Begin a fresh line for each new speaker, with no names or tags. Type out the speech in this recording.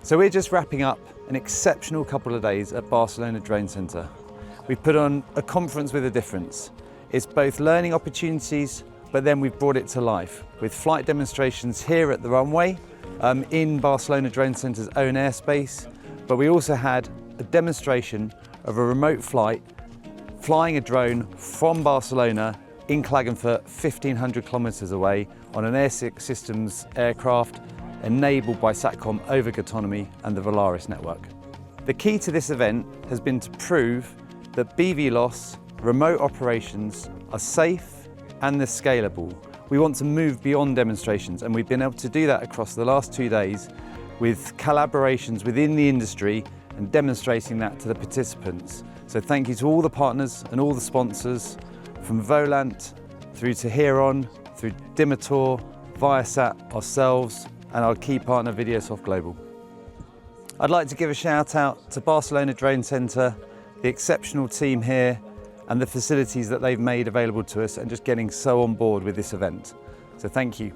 So we're just wrapping up an exceptional couple of days at Barcelona Drone Center. We've put on a conference with a difference. It's both learning opportunities, but then we've brought it to life with flight demonstrations here at the runway in Barcelona Drone Center's own airspace. But we also had a demonstration of a remote flight, flying a drone from Barcelona in Klagenfurt, 1,500 kilometers away on an Air Systems aircraft enabled by SATCOM over Gotonomi and the Volaris network. The key to this event has been to prove that BVLOS remote operations are safe and they're scalable. We want to move beyond demonstrations, and we've been able to do that across the last 2 days with collaborations within the industry and demonstrating that to the participants. So thank you to all the partners and all the sponsors, from Volant through to Heron, through Dimitor, Viasat, ourselves, and our key partner Videosoft Global. I'd like to give a shout out to Barcelona Drone Center, the exceptional team here, and the facilities that they've made available to us, and just getting so on board with this event. So thank you.